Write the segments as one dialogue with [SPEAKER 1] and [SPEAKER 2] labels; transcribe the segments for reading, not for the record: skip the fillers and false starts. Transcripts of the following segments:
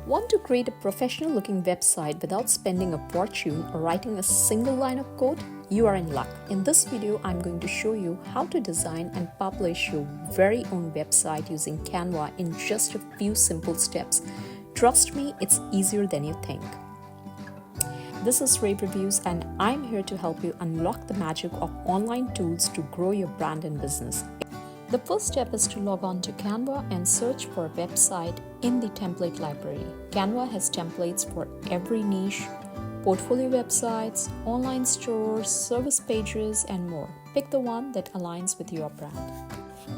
[SPEAKER 1] Want to create a professional looking website without spending a fortune or writing a single line of code? You are in luck. In this video, I'm going to show you how to design and publish your very own website using Canva in just a few simple steps. Trust me, it's easier than you think. This is Rave Reviews and I'm here to help you unlock the magic of online tools to grow your brand and business. The first step is to log on to Canva and search for a website in the template library. Canva has templates for every niche, portfolio websites, online stores, service pages, and more. Pick the one that aligns with your brand.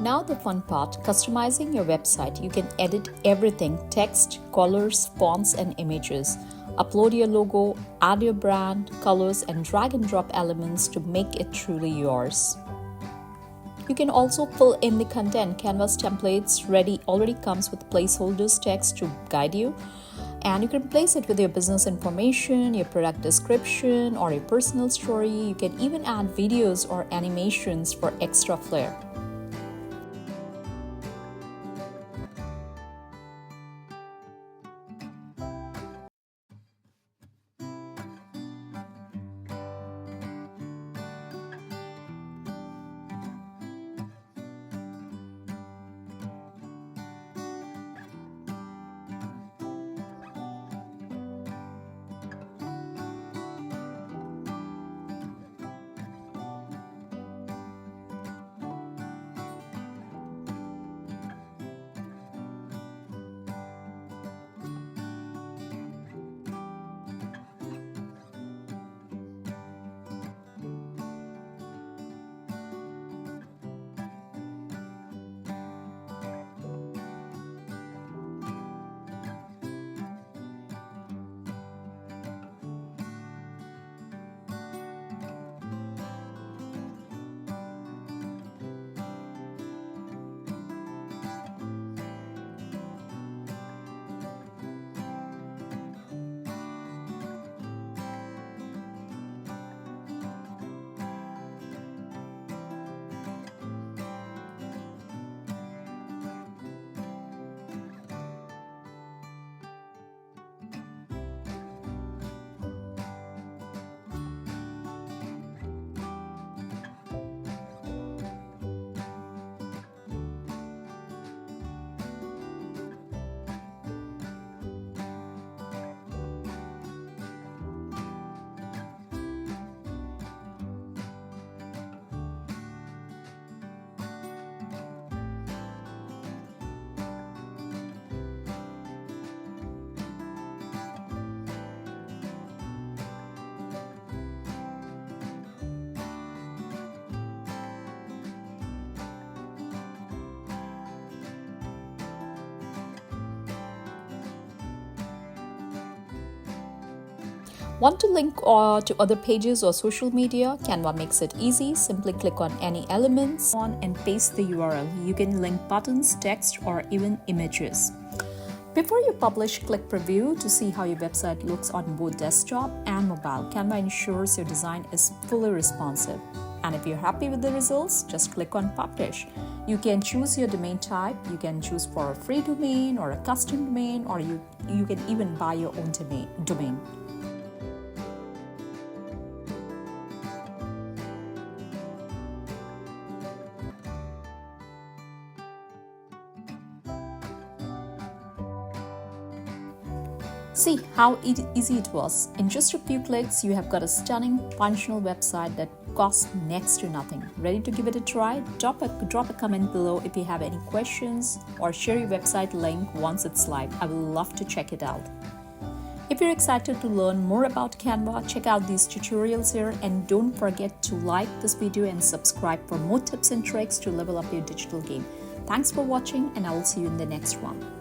[SPEAKER 1] Now the fun part, customizing your website. You can edit everything: text, colors, fonts, and images. Upload your logo, add your brand, colors, and drag and drop elements to make it truly yours. You can also fill in the content. Canva's templates already comes with placeholders text to guide you, and you can place it with your business information, your product description, or your personal story. You can even add videos or animations for extra flair. Want to link to other pages or social media? Canva makes it easy. Simply click on any elements and paste the URL. You can link buttons, text, or even images. Before you publish, click preview to see how your website looks on both desktop and mobile. Canva ensures your design is fully responsive. And if you're happy with the results, just click on publish. You can choose your domain type. You can choose for a free domain or a custom domain, or you can even buy your own domain. See how easy it was. In just a few clicks, you have got a stunning, functional website that costs next to nothing. Ready to give it a try? Drop a comment below if you have any questions, or share your website link once it's live. I would love to check it out. If you're excited to learn more about Canva, check out these tutorials here, and don't forget to like this video and subscribe for more tips and tricks to level up your digital game. Thanks for watching, and I will see you in the next one.